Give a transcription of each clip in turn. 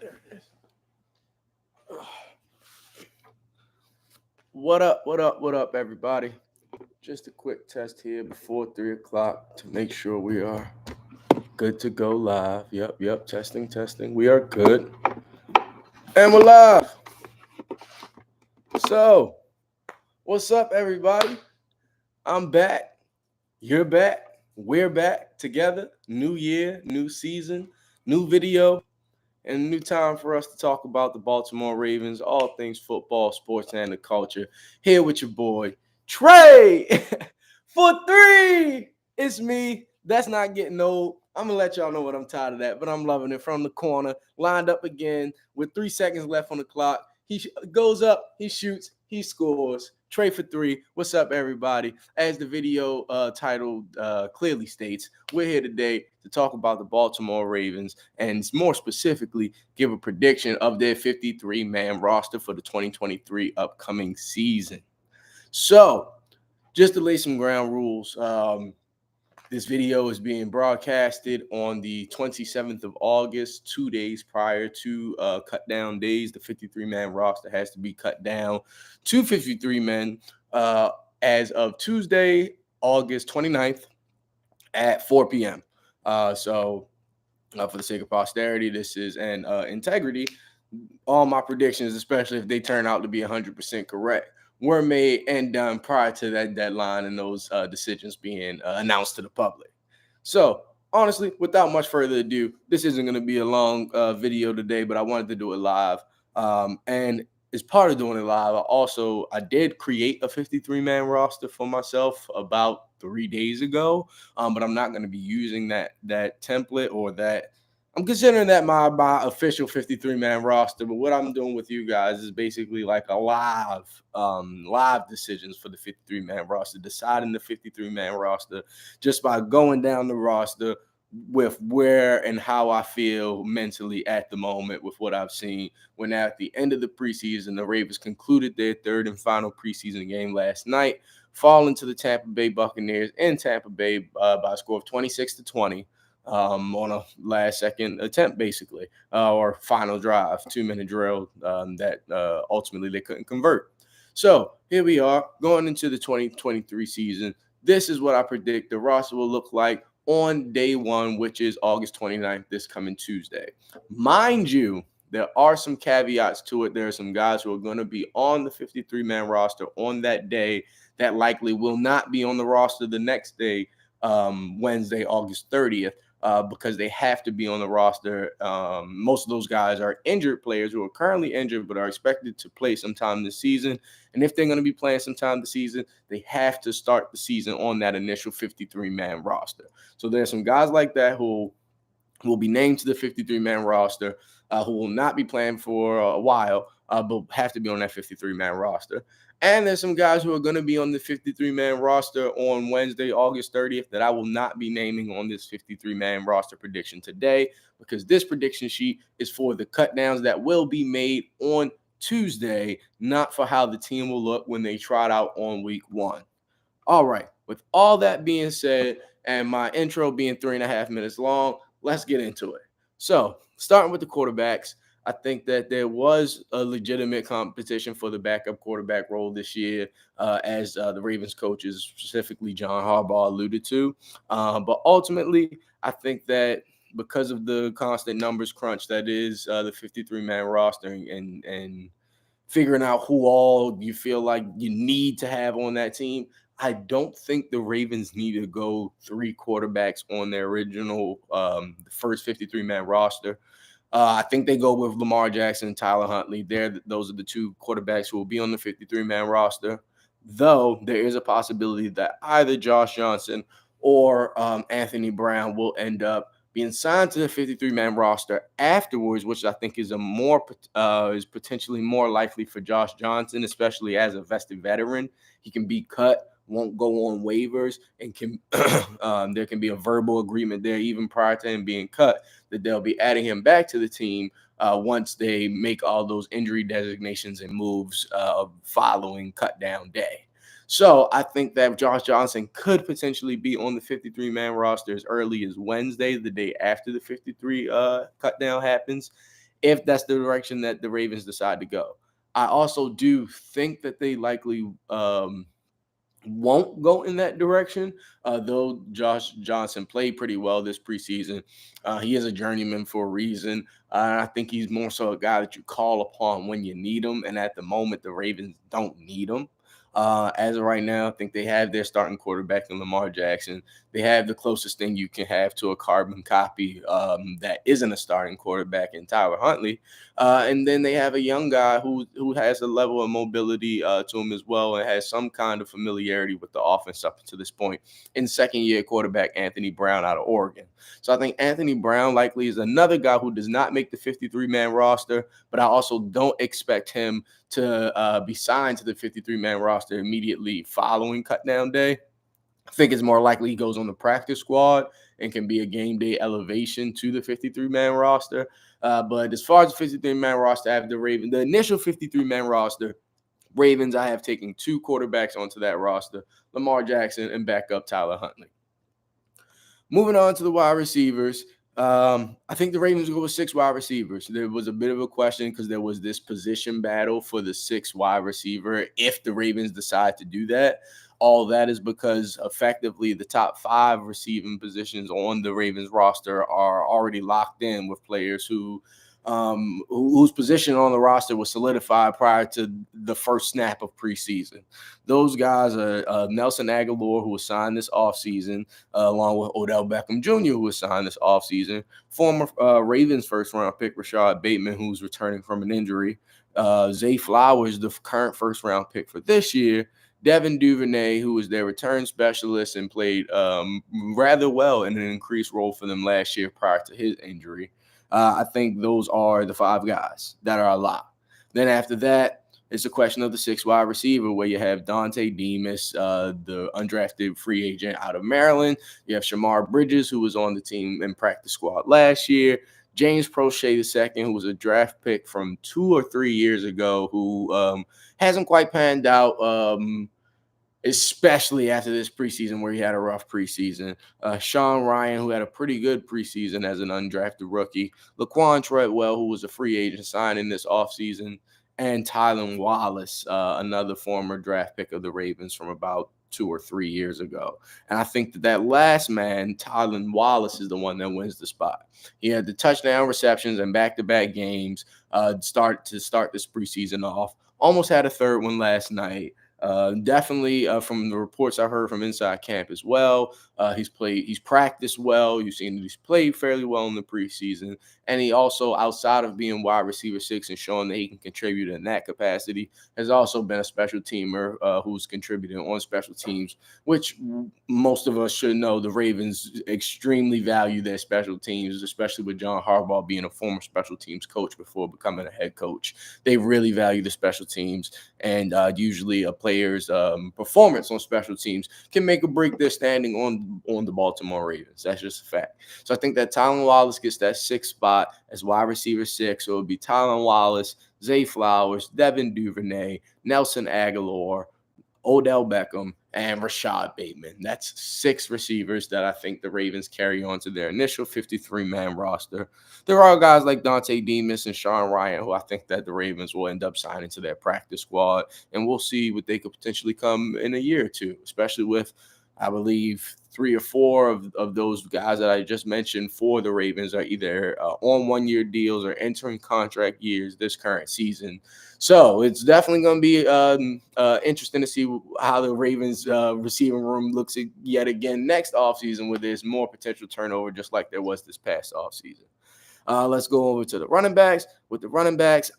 There it is. What up? What up? What up, everybody? Just a quick test here before 3 o'clock to make sure we are good to go live. Yep. Testing, testing. We are good. And we're live. So, what's up, everybody? I'm back. You're back. We're back together. New year, new season, new video, and a new time for us to talk about the Baltimore Ravens, all things football, sports, and the culture. Here with your boy, Trey, for three. It's me. That's not getting old. I'm going to let y'all know what I'm tired of that, but I'm loving it. From the corner, lined up again with 3 seconds left on the clock. He goes up, he shoots, he scores. Trey for three. What's up, everybody? As the video title clearly states, we're here today to talk about the Baltimore Ravens and more specifically give a prediction of their 53-man roster for the 2023 upcoming season. So, just to lay some ground rules, this video is being broadcasted on the 27th of August, 2 days prior to cut down days. The 53-man roster has to be cut down to 53 men as of Tuesday, August 29th at 4 p.m. For the sake of posterity, this is an integrity. All my predictions, especially if they turn out to be 100% correct, were made and done prior to that deadline and those decisions being announced to the public. So, honestly, without much further ado, this isn't going to be a long video today, but I wanted to do it live. And as part of doing it live, I did create a 53-man roster for myself about 3 days ago, but I'm not going to be using that template or that. I'm considering that my official 53-man roster, but what I'm doing with you guys is basically like a live decisions for the 53-man roster, deciding the 53-man roster just by going down the roster with where and how I feel mentally at the moment with what I've seen. When at the end of the preseason, the Ravens concluded their third and final preseason game last night, falling to the Tampa Bay Buccaneers in Tampa Bay by a score of 26-20. On a last second attempt, basically, or final drive, 2-minute drill that ultimately they couldn't convert. So here we are going into the 2023 season. This is what I predict the roster will look like on day one, which is August 29th, this coming Tuesday. Mind you, there are some caveats to it. There are some guys who are going to be on the 53-man roster on that day that likely will not be on the roster the next day, Wednesday, August 30th. Because they have to be on the roster. Most of those guys are injured players who are currently injured but are expected to play sometime this season. And if they're going to be playing sometime this season, they have to start the season on that initial 53-man roster. So there's some guys like that who will be named to the 53-man roster, who will not be playing for a while, but have to be on that 53-man roster. And there's some guys who are going to be on the 53-man roster on Wednesday, August 30th, that I will not be naming on this 53-man roster prediction today, because this prediction sheet is for the cutdowns that will be made on Tuesday, not for how the team will look when they trot out on week one. All right, with all that being said, and my intro being 3.5 minutes long, let's get into it. So, starting with the quarterbacks, I think that there was a legitimate competition for the backup quarterback role this year, as the Ravens coaches, specifically John Harbaugh, alluded to. But ultimately, I think that because of the constant numbers crunch that is the 53-man roster and figuring out who all you feel like you need to have on that team, I don't think the Ravens need to go three quarterbacks on their original first 53-man roster. I think they go with Lamar Jackson and Tyler Huntley. Those are the two quarterbacks who will be on the 53-man roster, though there is a possibility that either Josh Johnson or Anthony Brown will end up being signed to the 53-man roster afterwards, which I think is is potentially more likely for Josh Johnson, especially as a vested veteran. He can be cut, won't go on waivers, and can there can be a verbal agreement there even prior to him being cut that they'll be adding him back to the team once they make all those injury designations and moves following cut down day. So I think that Josh Johnson could potentially be on the 53-man roster as early as Wednesday, the day after the 53 cut down happens. if that's the direction that the Ravens decide to go. I also do think that they likely won't go in that direction. Though Josh Johnson played pretty well this preseason, he is a journeyman for a reason. I think he's more so a guy that you call upon when you need him, and at the moment, the Ravens don't need him. As of right now, I think they have their starting quarterback in Lamar Jackson. They have the closest thing you can have to a carbon copy that isn't a starting quarterback in Tyler Huntley. And then they have a young guy who has a level of mobility to him as well, and has some kind of familiarity with the offense up to this point in second year quarterback Anthony Brown out of Oregon. So I think Anthony Brown likely is another guy who does not make the 53-man roster, but I also don't expect him to be signed to the 53-man roster immediately following cutdown day. I think it's more likely he goes on the practice squad and can be a game day elevation to the 53-man roster. But as far as the 53-man roster, I have the initial 53-man roster. Ravens, I have taken two quarterbacks onto that roster, Lamar Jackson and backup Tyler Huntley. Moving on to the wide receivers, I think the Ravens will go with 6 wide receivers. There was a bit of a question because there was this position battle for the 6th wide receiver if the Ravens decide to do that. All that is because effectively the top 5 receiving positions on the Ravens roster are already locked in with players whose position on the roster was solidified prior to the first snap of preseason. Those guys are Nelson Aguilar, who was signed this offseason, along with Odell Beckham Jr., who was signed this offseason, former Ravens first-round pick Rashad Bateman, who's returning from an injury, Zay Flowers, the current first-round pick for this year, Devin Duvernay, who was their return specialist and played rather well in an increased role for them last year prior to his injury. I think those are the 5 guys that are a lock. Then after that, it's a question of the 6 wide receiver, where you have Dante Demas, the undrafted free agent out of Maryland. You have Shamar Bridges, who was on the team and practice squad last year. James Prochet II, who was a draft pick from 2 or 3 years ago, who hasn't quite panned out. Especially after this preseason where he had a rough preseason. Sean Ryan, who had a pretty good preseason as an undrafted rookie. Laquan Treadwell, who was a free agent signing this offseason. And Tylan Wallace, another former draft pick of the Ravens from about 2 or 3 years ago. And I think that last man, Tylan Wallace, is the one that wins the spot. He had the touchdown receptions in back-to-back games start this preseason off. Almost had a third one last night. Definitely from the reports I heard from inside camp as well. He's practiced well. You've seen that he's played fairly well in the preseason. And he also, outside of being wide receiver 6 and showing that he can contribute in that capacity, has also been a special teamer who's contributing on special teams, which most of us should know the Ravens extremely value their special teams, especially with John Harbaugh being a former special teams coach before becoming a head coach. They really value the special teams, and usually a player's performance on special teams can make or break their standing on the Baltimore Ravens. That's just a fact. So I think that Tylan Wallace gets that 6th spot as wide receiver 6. So it would be Tylan Wallace, Zay Flowers, Devin Duvernay, Nelson Aguilar, Odell Beckham, and Rashad Bateman. That's 6 receivers that I think the Ravens carry on to their initial 53-man roster. There are guys like Dante Demas and Sean Ryan who I think that the Ravens will end up signing to their practice squad, and we'll see what they could potentially come in a year or two, especially with, I believe, 3 or 4 of those guys that I just mentioned for the Ravens are either on one-year deals or entering contract years this current season. So it's definitely going to be interesting to see how the Ravens receiving room looks yet again next offseason, where there's more potential turnover, just like there was this past offseason. Let's go over to the running backs. With the running backs,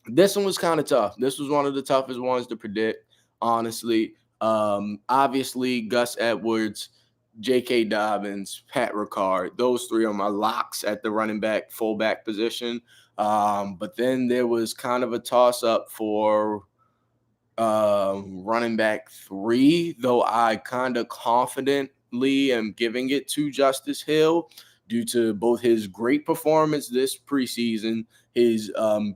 this one was kind of tough. This was one of the toughest ones to predict, honestly. Obviously, Gus Edwards, J.K. Dobbins, Pat Ricard, those 3 are my locks at the running back, fullback position. But then there was kind of a toss-up for running back 3, though I kind of confidently am giving it to Justice Hill due to both his great performance this preseason, his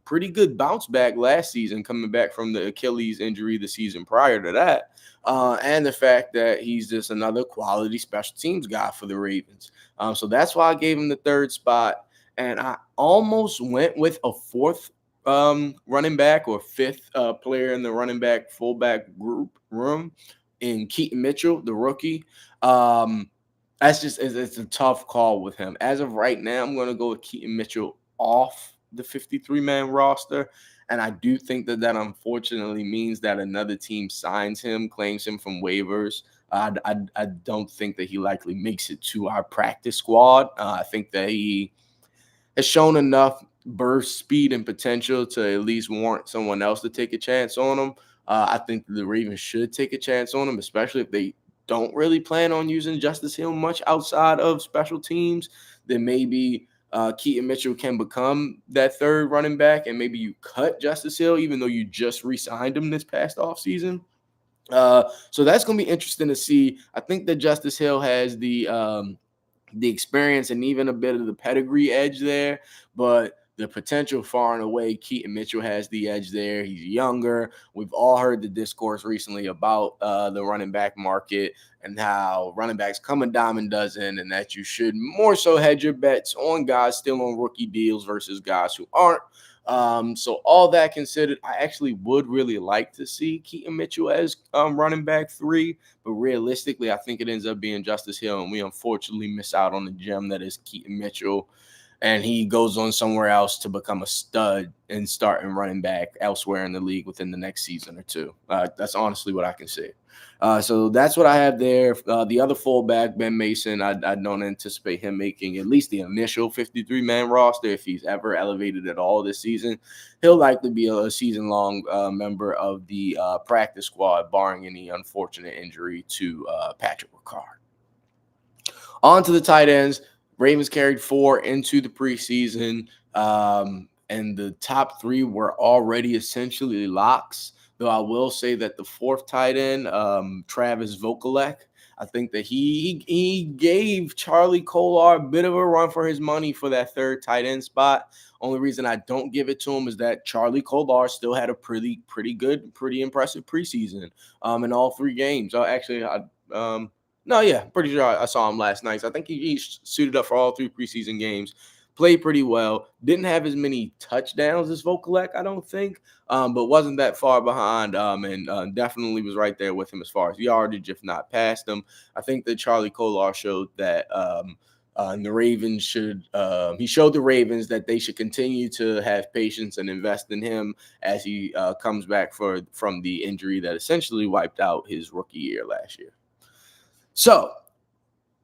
pretty good bounce back last season coming back from the Achilles injury the season prior to that, and the fact that he's just another quality special teams guy for the Ravens. So that's why I gave him the 3rd spot. and I almost went with a fourth running back or fifth player in the running back fullback group room in Keaton Mitchell, the rookie. Um, that's just it's a tough call with him. As of right now, I'm going to go with Keaton Mitchell off the 53-man roster. And I do think that unfortunately means that another team signs him, claims him from waivers. I don't think that he likely makes it to our practice squad. I think that he has shown enough burst speed and potential to at least warrant someone else to take a chance on him. I think the Ravens should take a chance on him, especially if they don't really plan on using Justice Hill much outside of special teams. Then maybe Keaton Mitchell can become that third running back, and maybe you cut Justice Hill, even though you just re-signed him this past offseason. So that's going to be interesting to see. I think that Justice Hill has the experience and even a bit of the pedigree edge there, but the potential far and away, Keaton Mitchell has the edge there. He's younger. We've all heard the discourse recently about the running back market and how running backs come a dime a dozen, and that you should more so hedge your bets on guys still on rookie deals versus guys who aren't. So all that considered, I actually would really like to see Keaton Mitchell as running back 3, but realistically, I think it ends up being Justice Hill, and we unfortunately miss out on the gem that is Keaton Mitchell, and he goes on somewhere else to become a stud and start and running back elsewhere in the league within the next season or two. That's honestly what I can say. So that's what I have there. The other fullback, Ben Mason, I don't anticipate him making at least the initial 53-man roster if he's ever elevated at all this season. He'll likely be a season-long member of the practice squad, barring any unfortunate injury to Patrick Ricard. On to the tight ends. Ravens carried 4 into the preseason, and the top 3 were already essentially locks. Though I will say that the 4th tight end, Travis Vokalek, I think that he gave Charlie Kolar a bit of a run for his money for that 3rd tight end spot. Only reason I don't give it to him is that Charlie Kolar still had a pretty good, pretty impressive preseason in all 3 games. No, yeah, pretty sure I saw him last night. So I think he suited up for all 3 preseason games. Played pretty well. Didn't have as many touchdowns as Vokalek, I don't think, but wasn't that far behind, and definitely was right there with him as far as yardage, if not past him. I think that Charlie Kolar showed that the Ravens he showed the Ravens that they should continue to have patience and invest in him as he comes back from the injury that essentially wiped out his rookie year last year. So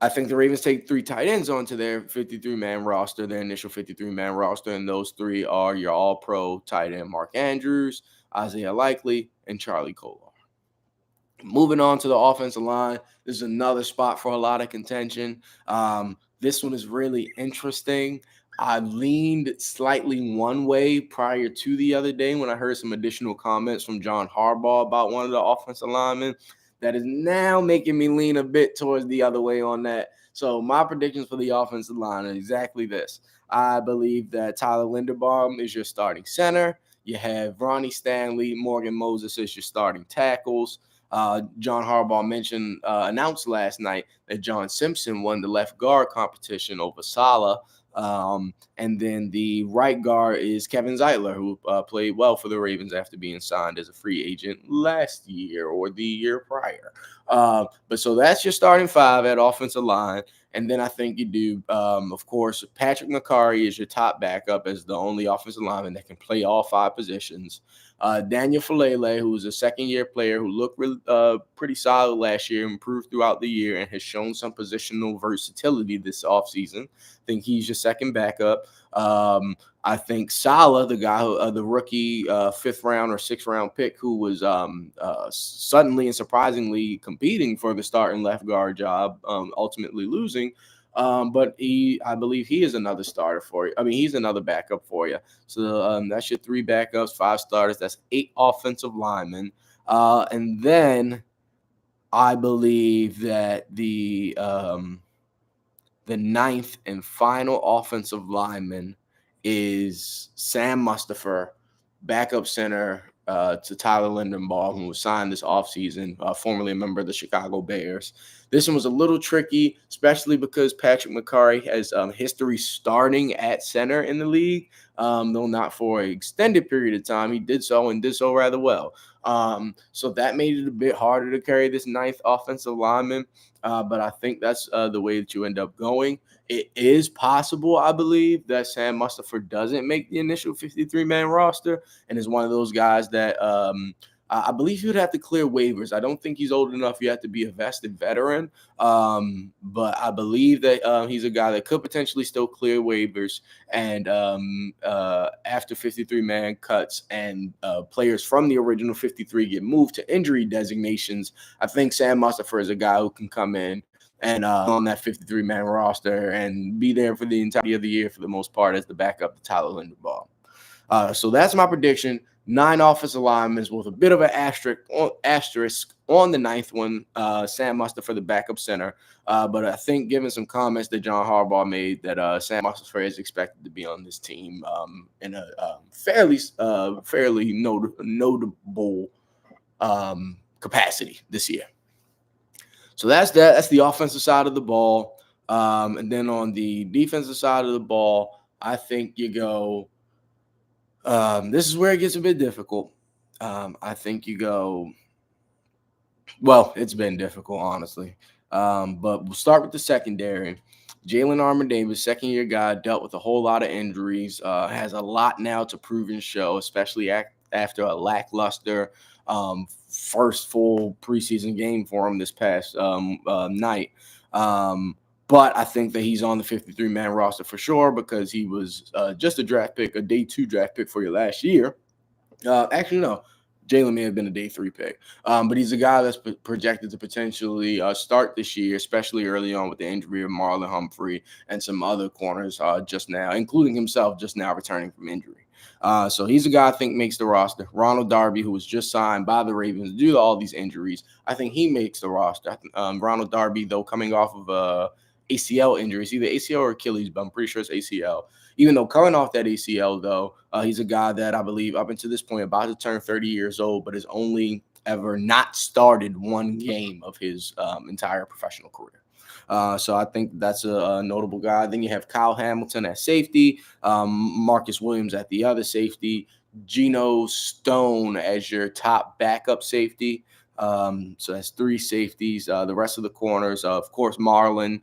I think the Ravens take 3 tight ends onto their 53-man roster, their initial 53-man roster, and those 3 are your all-pro tight end Mark Andrews, Isaiah Likely, and Charlie Kolar. Moving on to the offensive line, this is another spot for a lot of contention. This one is really interesting. I leaned slightly one way prior to the other day when I heard some additional comments from John Harbaugh about one of the offensive linemen. That is now making me lean a bit towards the other way on that. So my predictions for the offensive line are exactly this. I believe that Tyler Linderbaum is your starting center. You have Ronnie Stanley, Morgan Moses as your starting tackles. John Harbaugh announced last night that John Simpson won the left guard competition over Saleh. And then the right guard is Kevin Zeitler, who played well for the Ravens after being signed as a free agent last year or the year prior. But so that's your starting 5 at offensive line. And then I think you do, of course, Patrick McCarry is your top backup as the only offensive lineman that can play all 5 positions. Daniel Falele, who's a second-year player who looked pretty solid last year, improved throughout the year, and has shown some positional versatility this offseason. I think he's your second backup. I think Saleh, the guy, the rookie 5th round or 6th round pick, who was suddenly and surprisingly competing for the starting left guard job, ultimately losing. But I believe he is another starter for you. I mean, he's another backup for you. So that's your 3 backups, 5 starters. That's 8 offensive linemen. And then I believe that the 9th and final offensive lineman is Sam Mustipher, backup center, to Tyler Lindenbaugh, who was signed this offseason, formerly a member of the Chicago Bears. This one was a little tricky, especially because Patrick McCarry has history starting at center in the league, though not for an extended period of time. He did so and did so rather well. So that made it a bit harder to carry this ninth offensive lineman. But I think that's the way that you end up going. It is possible, I believe, that Sam Mustipher doesn't make the initial 53-man roster and is one of those guys that I believe he would have to clear waivers. I don't think he's old enough yet to be a vested veteran, but I believe that he's a guy that could potentially still clear waivers. And after 53-man cuts and players from the original 53 get moved to injury designations, I think Sam Mustipher is a guy who can come in and on that 53-man roster and be there for the entirety of the year for the most part as the backup to Tyler Linderbaugh. So that's my prediction. 9 offensive linemen with a bit of an asterisk on the ninth one. Sam Mustipher for the backup center. But I think given some comments that John Harbaugh made that Sam Mustipher is expected to be on this team in a fairly notable capacity this year. So that's that. That's the offensive side of the ball. And then on the defensive side of the ball, I think you go this is where it gets a bit difficult. I think you go well, it's been difficult, honestly. But we'll start with the secondary. Jalen Armour-Davis, second-year guy, dealt with a whole lot of injuries, has a lot now to prove and show, especially after a lackluster first full preseason game for him this past night. But I think that he's on the 53-man roster for sure because he was just a draft pick, a day 2 draft pick for you last year. Actually, no. Jalen may have been a day 3 pick, but he's a guy that's projected to potentially start this year, especially early on with the injury of Marlon Humphrey and some other corners just now, including himself just now returning from injury. So he's a guy I think makes the roster. Ronald Darby, who was just signed by the Ravens due to all these injuries, I think he makes the roster. Ronald Darby, though, coming off of ACL injuries, either ACL or Achilles, but I'm pretty sure it's ACL. Even though coming off that ACL, though, he's a guy that I believe up until this point about to turn 30 years old, but has only ever not started one game of his entire professional career. So I think that's a notable guy. Then you have Kyle Hamilton at safety, Marcus Williams at the other safety, Geno Stone as your top backup safety. So that's 3 safeties. The rest of the corners, of course, Marlon,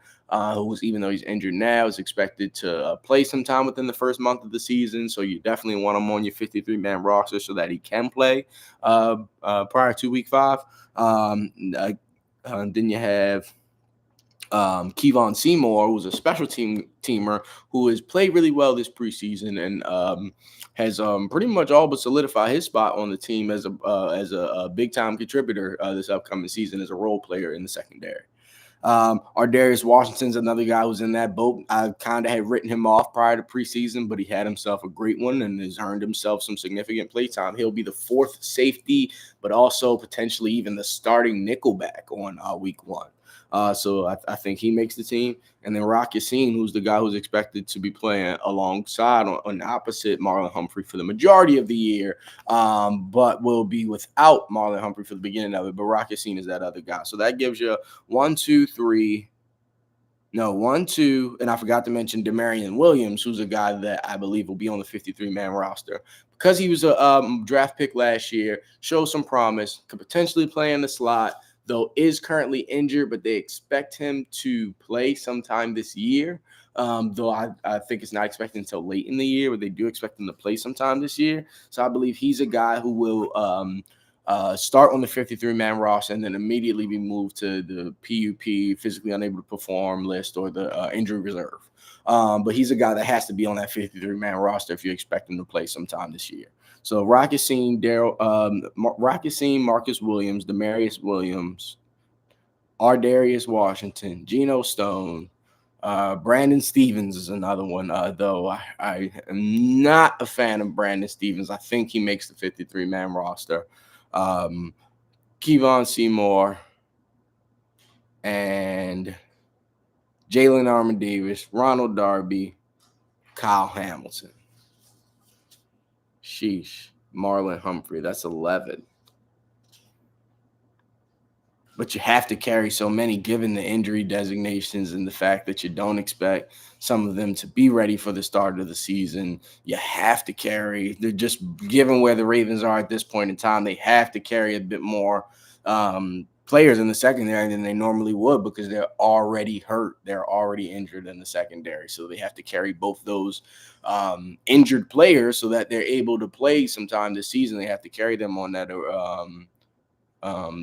who's, even though he's injured now, is expected to play sometime within the first month of the season. So you definitely want him on your 53-man roster so that he can play prior to week 5. Then you have Kevon Seymour, who's a special teamer who has played really well this preseason and has pretty much all but solidified his spot on the team as a big time contributor this upcoming season as a role player in the secondary. Ardarius Washington's another guy who's in that boat. I kind of had written him off prior to preseason, but he had himself a great one and has earned himself some significant play time. He'll be the 4th safety, but also potentially even the starting nickelback on week 1. So I think he makes the team. And then Rock Yassin, who's the guy who's expected to be playing alongside on opposite Marlon Humphrey for the majority of the year, but will be without Marlon Humphrey for the beginning of it. But Rock Yassin is that other guy. So that gives you 1, 2, and I forgot to mention Demarion Williams, who's a guy that I believe will be on the 53-man roster. Because he was a draft pick last year, showed some promise, could potentially play in the slot, though is currently injured, but they expect him to play sometime this year. Though I think it's not expected until late in the year, but they do expect him to play sometime this year. So I believe he's a guy who will start on the 53-man roster and then immediately be moved to the PUP, physically unable to perform list, or the injury reserve. But he's a guy that has to be on that 53-man roster if you expect him to play sometime this year. So Rock Yassin, Marcus Williams, Demarius Williams, Ardarius Washington, Geno Stone, Brandon Stevens is another one, though I am not a fan of Brandon Stevens. I think he makes the 53-man roster. Kevon Seymour and Jalen Armour-Davis, Ronald Darby, Kyle Hamilton. Sheesh. Marlon Humphrey. That's 11. But you have to carry so many given the injury designations and the fact that you don't expect some of them to be ready for the start of the season. You have to carry, they're just given where the Ravens are at this point in time, they have to carry a bit more players in the secondary than they normally would because they're already hurt. They're already injured in the secondary. So they have to carry both those injured players so that they're able to play sometime this season. They have to carry them on that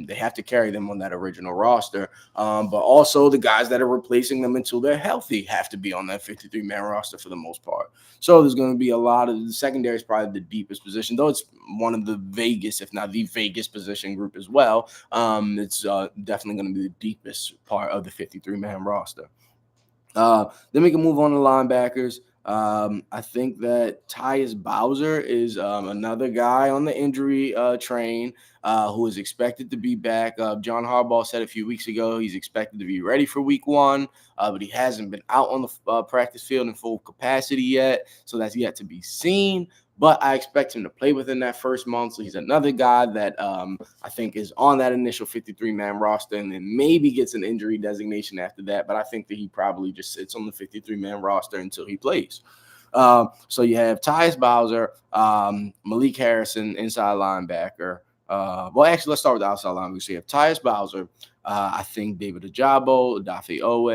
they have to carry them on that original roster. But also the guys that are replacing them until they're healthy have to be on that 53-man roster for the most part. So there's going to be a lot of the secondary is probably the deepest position, though it's one of the vaguest, if not the vaguest position group as well. It's definitely going to be the deepest part of the 53-man roster. Then we can move on to linebackers. I think that Tyus Bowser is another guy on the injury train who is expected to be back. John Harbaugh said a few weeks ago he's expected to be ready for week 1, but he hasn't been out on the practice field in full capacity yet, so that's yet to be seen. But I expect him to play within that first month. So he's another guy that I think is on that initial 53-man roster and then maybe gets an injury designation after that. But I think that he probably just sits on the 53-man roster until he plays. So you have Tyus Bowser, Malik Harrison, inside linebacker. Well, actually, let's start with the outside linebacker. So you have Tyus Bowser. I think David Ojabo, Dafe Owe,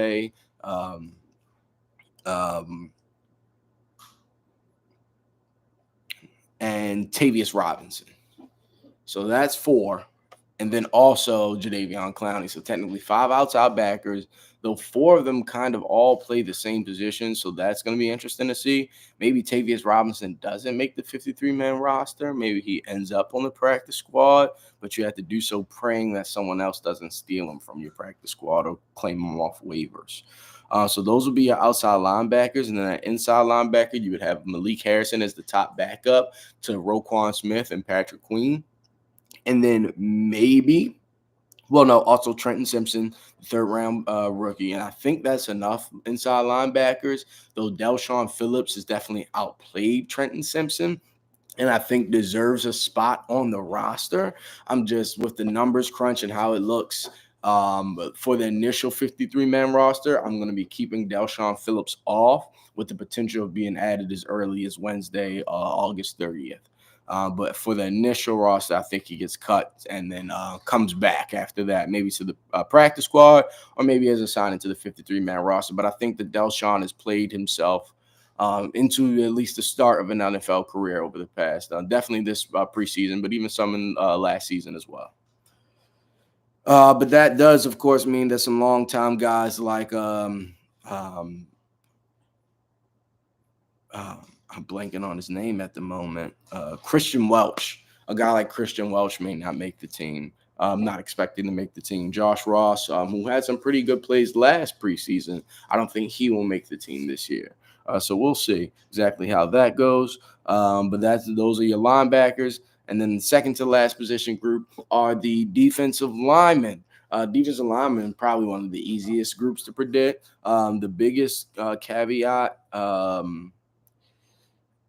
and Tavius Robinson. So that's 4. And then also Jadeveon Clowney. So technically 5 outside backers, though 4 of them kind of all play the same position. So that's going to be interesting to see. Maybe Tavius Robinson doesn't make the 53-man roster. Maybe he ends up on the practice squad, but you have to do so praying that someone else doesn't steal him from your practice squad or claim him off waivers. So those would be your outside linebackers. And then an inside linebacker, you would have Malik Harrison as the top backup to Roquan Smith and Patrick Queen. And then maybe, also Trenton Simpson, third-round rookie. And I think that's enough inside linebackers, though Del'Shawn Phillips has definitely outplayed Trenton Simpson and I think deserves a spot on the roster. I'm just with the numbers crunch and how it looks. But for the initial 53-man roster, I'm going to be keeping Del'Shawn Phillips off with the potential of being added as early as Wednesday, August 30th. But for the initial roster, I think he gets cut and then comes back after that, maybe to the practice squad or maybe as assigned into the 53-man roster. But I think that Del'Shawn has played himself into at least the start of an NFL career over the past, definitely this preseason, but even some in last season as well. But that does, of course, mean that some long-time guys like I'm blanking on his name at the moment. Christian Welch. A guy like Christian Welch may not make the team. I'm not expecting to make the team. Josh Ross, who had some pretty good plays last preseason, I don't think he will make the team this year. So we'll see exactly how that goes. But those are your linebackers. And then the second to last position group are the defensive linemen. Defensive linemen, probably one of the easiest groups to predict. The biggest caveat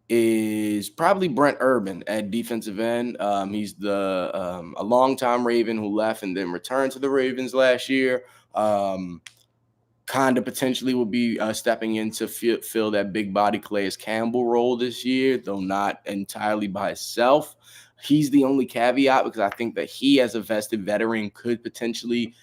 is probably Brent Urban at defensive end. He's a longtime Raven who left and then returned to the Ravens last year. Kind of potentially will be stepping in to fill that big body Calais Campbell role this year, though not entirely by himself. He's the only caveat because I think that he, as a vested veteran, could potentially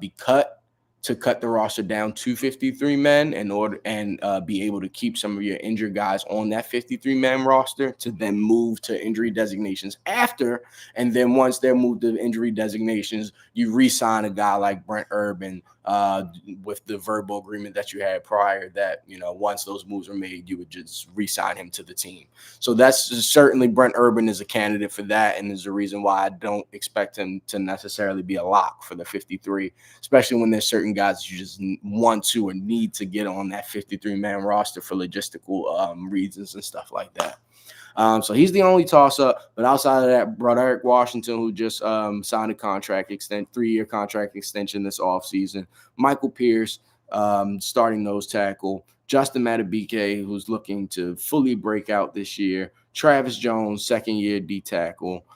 be cut the roster down to 53 men in order and be able to keep some of your injured guys on that 53-man roster to then move to injury designations after. And then once they're moved to injury designations, you re-sign a guy like Brent Urban with the verbal agreement that you had prior that, once those moves were made, you would just re-sign him to the team. So that's certainly Brent Urban is a candidate for that. And there's a reason why I don't expect him to necessarily be a lock for the 53, especially when there's certain guys you just want to or need to get on that 53-man roster for logistical reasons and stuff like that. So he's the only toss-up. But outside of that, Broderick Washington, who just signed a 3-year contract extension this offseason. Michael Pierce, starting nose tackle. Justin Matabike, who's looking to fully break out this year. Travis Jones, second year D tackle.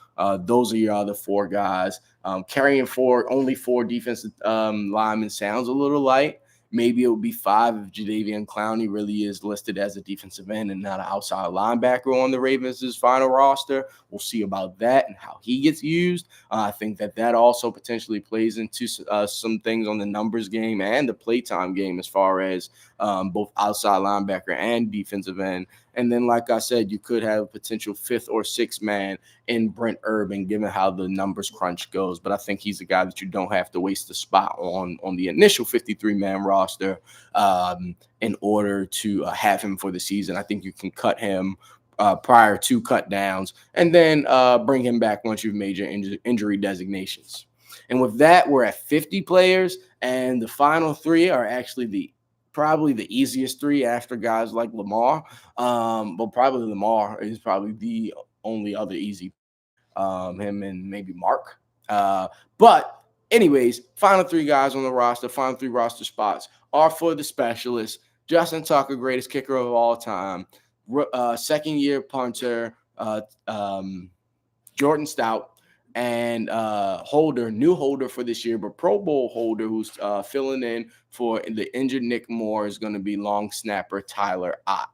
Those are your other four guys. Carrying only four defensive linemen sounds a little light. Maybe it would be five if Jadeveon Clowney really is listed as a defensive end and not an outside linebacker on the Ravens' final roster. We'll see about that and how he gets used. I think that also potentially plays into some things on the numbers game and the playtime game as far as both outside linebacker and defensive end. And then, like I said, you could have a potential fifth or sixth man in Brent Urban, given how the numbers crunch goes. But I think he's a guy that you don't have to waste a spot on the initial 53-man roster in order to have him for the season. I think you can cut him prior to cut downs and then bring him back once you've made your injury designations. And with that, we're at 50 players, and the final three are actually probably the easiest three after guys like Lamar. But probably Lamar is probably the only other easy, him and maybe Mark. But anyways, final three guys on the roster, final three roster spots are for the specialists. Justin Tucker, greatest kicker of all time. Second year punter, Jordan Stout, and new holder for this year, but Pro Bowl holder who's filling in for the injured Nick Moore is going to be long snapper Tyler Ott.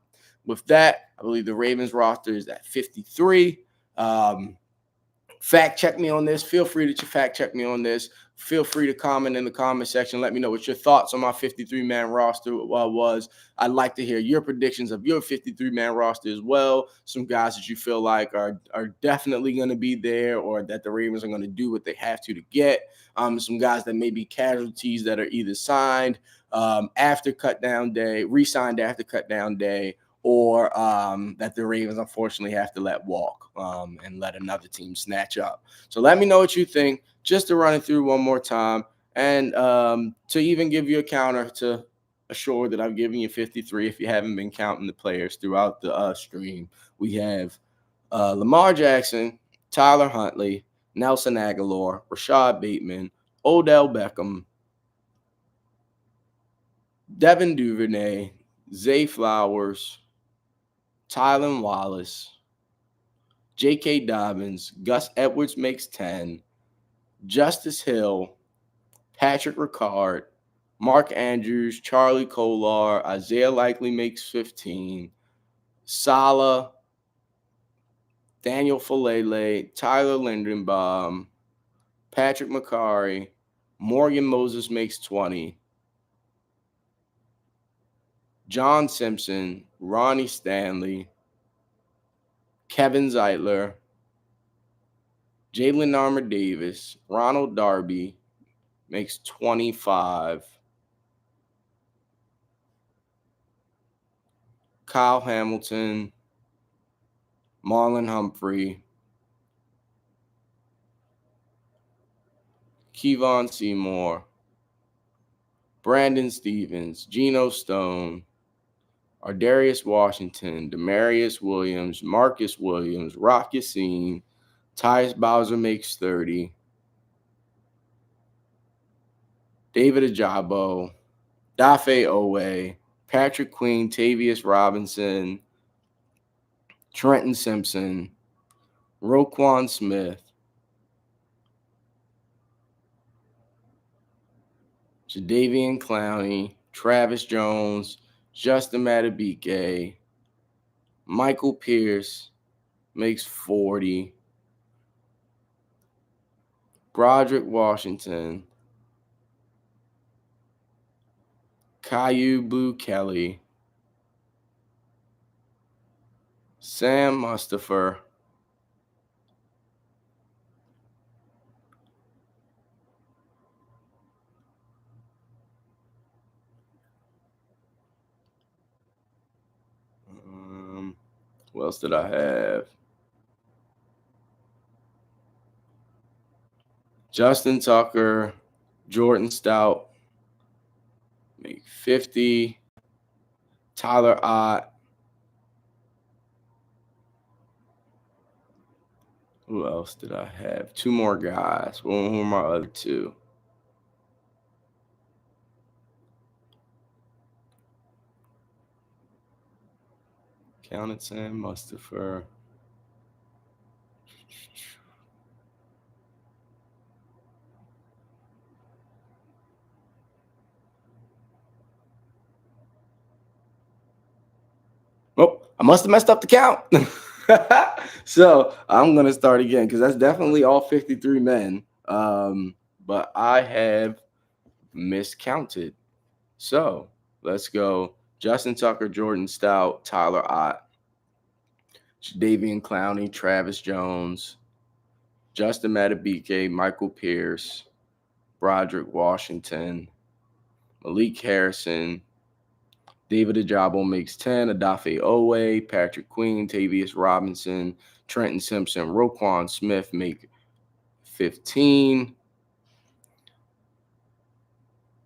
With that, I believe the Ravens roster is at 53. Fact check me on this. Feel free to fact check me on this. Feel free to comment in the comment section. Let me know what your thoughts on my 53-man roster was. I'd like to hear your predictions of your 53-man roster as well. Some guys that you feel like are definitely going to be there, or that the Ravens are going to do what they have to get. Some guys that may be casualties that are either signed after cutdown day, re-signed after cutdown day, or that the Ravens unfortunately have to let walk and let another team snatch up. So let me know what you think, just to run it through one more time, and to even give you a counter to assure that I've given you 53 if you haven't been counting the players throughout the stream. We have Lamar Jackson, Tyler Huntley, Nelson Aguilar, Rashad Bateman, Odell Beckham, Devin Duvernay, Zay Flowers, Tylen Wallace, J.K. Dobbins, Gus Edwards makes 10, Justice Hill, Patrick Ricard, Mark Andrews, Charlie Kolar, Isaiah Likely makes 15, Salah, Daniel Falele, Tyler Lindenbaum, Patrick McCarry, Morgan Moses makes 20, John Simpson, Ronnie Stanley, Kevin Zeitler, Jalen Armour Davis, Ronald Darby makes 25, Kyle Hamilton, Marlon Humphrey, Kevon Seymour, Brandon Stevens, Geno Stone, Ardarius Washington, Demarius Williams, Marcus Williams, Rock Yassin, Tyus Bowser makes 30, David Ajabo, Dafe Owe, Patrick Queen, Tavius Robinson, Trenton Simpson, Roquan Smith, Jadeveon Clowney, Travis Jones, Justin Matabike, Michael Pierce makes 40, Broderick Washington, Caillou Boo Kelly, Sam Mustipher, what else did I have? Justin Tucker, Jordan Stout, make 50, Tyler Ott. Who else did I have? Two more guys. Who are my other two? Counted Sam Mustipher. Oh, I must have messed up the count. So I'm gonna start again because that's definitely all 53 men. But I have miscounted. So let's go. Justin Tucker, Jordan Stout, Tyler Ott, Davian Clowney, Travis Jones, Justin Matabike, Michael Pierce, Broderick Washington, Malik Harrison, David Ajabo makes 10, Adafe Owe, Patrick Queen, Tavius Robinson, Trenton Simpson, Roquan Smith make 15,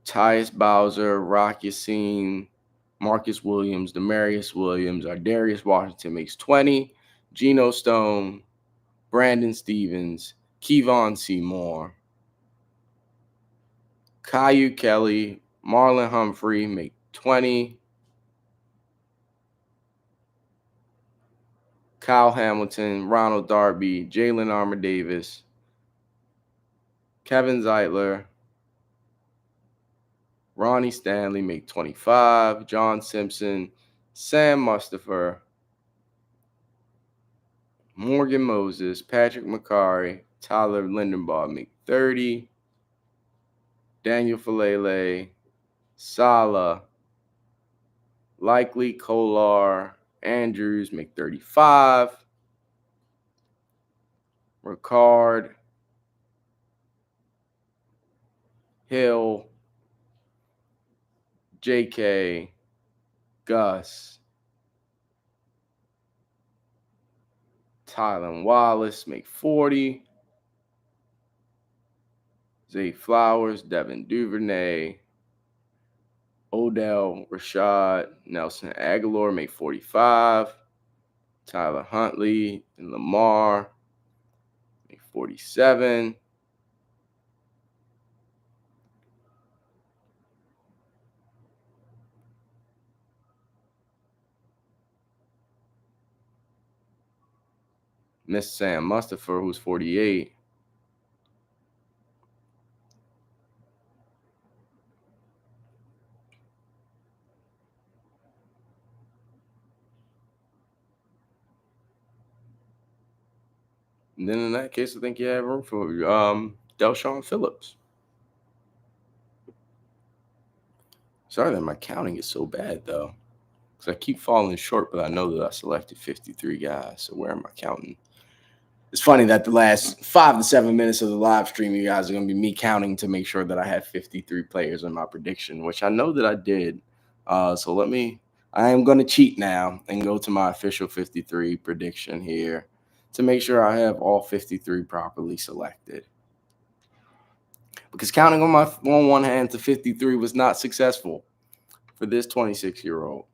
Tyus Bowser, Rock Yassin, Marcus Williams, Demarius Williams, Ardarius Washington makes 20, Geno Stone, Brandon Stevens, Kevon Seymour, Caillou Kelly, Marlon Humphrey make 20, Kyle Hamilton, Ronald Darby, Jalen Armour Davis, Kevin Zeitler, Ronnie Stanley make 25, John Simpson, Sam Mustipher, Morgan Moses, Patrick McCarry, Tyler Lindenbaugh make 30, Daniel Falele, Sala, Likely, Kolar, Andrews make 35, Ricard, Hill, JK, Gus, Tylen Wallace make 40, Zay Flowers, Devin Duvernay, Odell Rashad, Nelson Aguilar make 45, Tyler Huntley and Lamar make 47, Miss Sam Mustipher, who's 48. And then in that case, I think you have room for Delshon Phillips. Sorry that my counting is so bad, though. Because I keep falling short, but I know that I selected 53 guys. So where am I counting? It's funny that the last 5 to 7 minutes of the live stream, you guys are going to be me counting to make sure that I have 53 players in my prediction, which I know that I did. So I am going to cheat now and go to my official 53 prediction here to make sure I have all 53 properly selected. Because counting on one hand to 53 was not successful for this 26-year-old.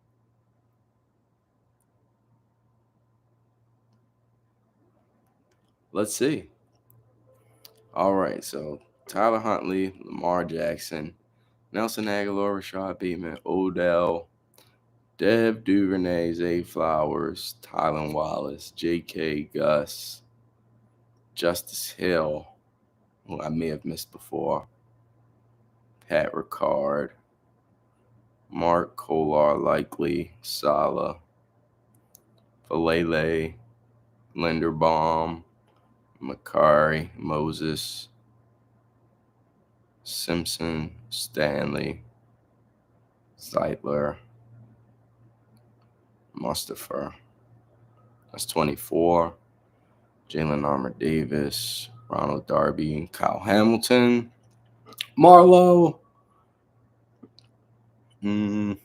Let's see. All right, so Tyler Huntley, Lamar Jackson, Nelson Aguilar, Rashad Bateman, Odell, Dev Duvernay, Zay Flowers, Tylen Wallace, J.K. Gus, Justice Hill, who I may have missed before, Pat Ricard, Mark Kolar, Likely, Sala, Falele, Linderbaum, McCarry, Moses, Simpson, Stanley, Zeitler, Mustipher. That's 24. Jalen Armour Davis, Ronald Darby, Kyle Hamilton, Marlowe, Kevon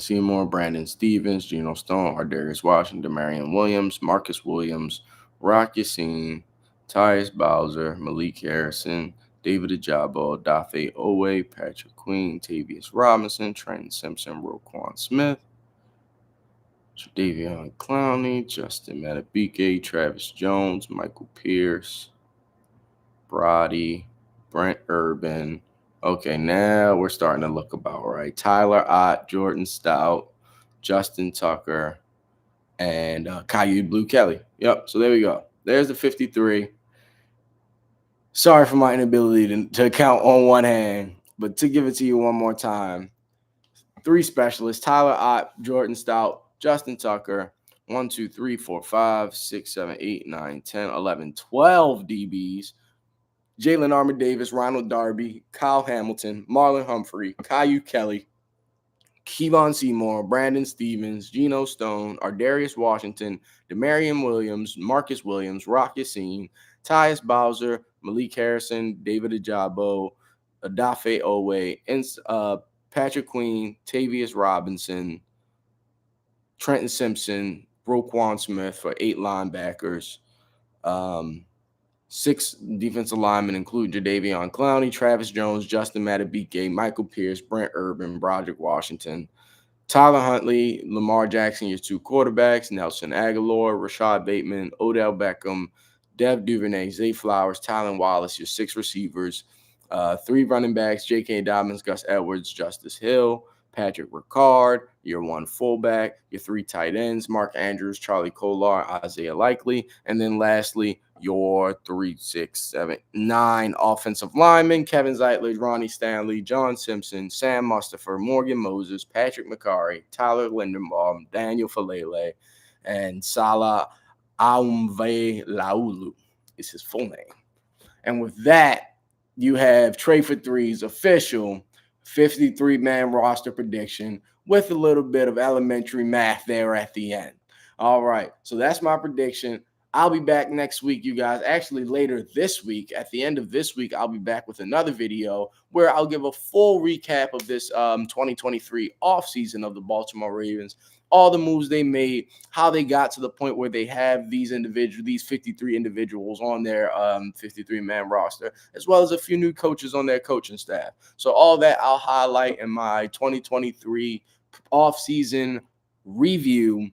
Seymour, Brandon Stevens, Geno Stone, Ardarius Washington, Marion Williams, Marcus Williams, Rock Yassin, Tyus Bowser, Malik Harrison, David Ajabo, Dafe Owe, Patrick Queen, Tavius Robinson, Trenton Simpson, Roquan Smith, Davion Clowney, Justin Matabike, Travis Jones, Michael Pierce, Brody, Brent Urban. Okay, now we're starting to look about right. Tyler Ott, Jordan Stout, Justin Tucker, and Caillou Blue Kelly. Yep. So there we go. There's the 53. Sorry for my inability to count on one hand, but to give it to you one more time. 3 specialists: Tyler Ott, Jordan Stout, Justin Tucker. 1, 2, 3, 4, 5, 6, 7, 8, 9, 10, 11, 12 DBs. Jalen Armour Davis, Ronald Darby, Kyle Hamilton, Marlon Humphrey, Caillou Kelly, Kevon Seymour, Brandon Stevens, Geno Stone, Ardarius Washington, Demarion Williams, Marcus Williams, Rock Yassin, Tyus Bowser, Malik Harrison, David Ajabo, Adafe Owe, Patrick Queen, Tavius Robinson, Trenton Simpson, Roquan Smith for 8 linebackers. 6 defensive linemen include Jadeveon Clowney, Travis Jones, Justin Matabike, Michael Pierce, Brent Urban, Broderick Washington, Tyler Huntley, Lamar Jackson, your 2 quarterbacks, Nelson Aguilar, Rashad Bateman, Odell Beckham, Dev Duvernay, Zay Flowers, Tylen Wallace, your 6 receivers, 3 running backs, J.K. Dobbins, Gus Edwards, Justice Hill, Patrick Ricard, your 1 fullback, your 3 tight ends, Mark Andrews, Charlie Kolar, Isaiah Likely, and then lastly, your 3, 6, 7, 9 offensive linemen: Kevin Zeitler, Ronnie Stanley, John Simpson, Sam Mustipher, Morgan Moses, Patrick McCarry, Tyler Lindenbaum, Daniel Falele, and Salah Aumve Laulu is his full name. And with that, you have Trey for Three's official 53-man roster prediction with a little bit of elementary math there at the end. All right, so that's my prediction. I'll be back next week, you guys. Actually, later this week, at the end of this week, I'll be back with another video where I'll give a full recap of this 2023 offseason of the Baltimore Ravens, all the moves they made, how they got to the point where they have these 53 individuals on their 53-man roster, as well as a few new coaches on their coaching staff. So all that I'll highlight in my 2023 offseason review,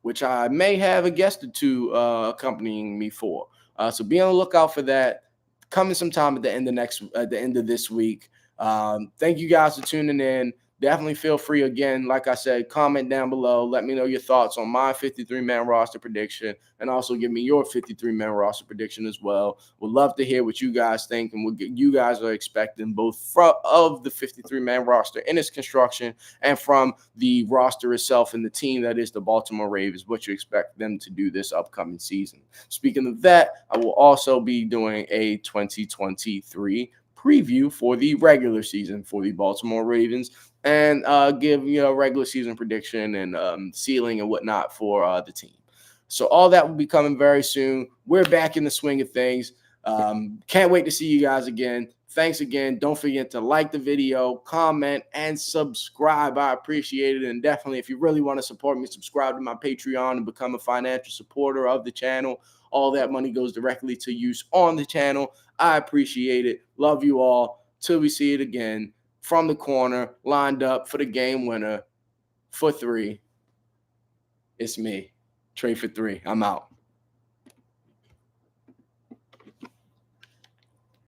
which I may have a guest or 2 accompanying me for. So be on the lookout for that. Coming sometime at the end of this week. Thank you guys for tuning in. Definitely feel free, again, like I said, comment down below. Let me know your thoughts on my 53-man roster prediction, and also give me your 53-man roster prediction as well. Would love to hear what you guys think and what you guys are expecting, both of the 53-man roster in its construction and from the roster itself and the team that is the Baltimore Ravens, what you expect them to do this upcoming season. Speaking of that, I will also be doing a 2023 preview for the regular season for the Baltimore Ravens, and give a regular season prediction and ceiling and whatnot for the team. So all that will be coming very soon. We're back in the swing of things. Can't wait to see you guys again. Thanks again. Don't forget to like the video, comment, and subscribe. I appreciate it. And definitely, if you really want to support me, subscribe to my Patreon and become a financial supporter of the channel. All that money goes directly to use on the channel. I appreciate it. Love you all. Till we see it again. From the corner, lined up for the game winner for 3. It's me, Trey for 3. I'm out.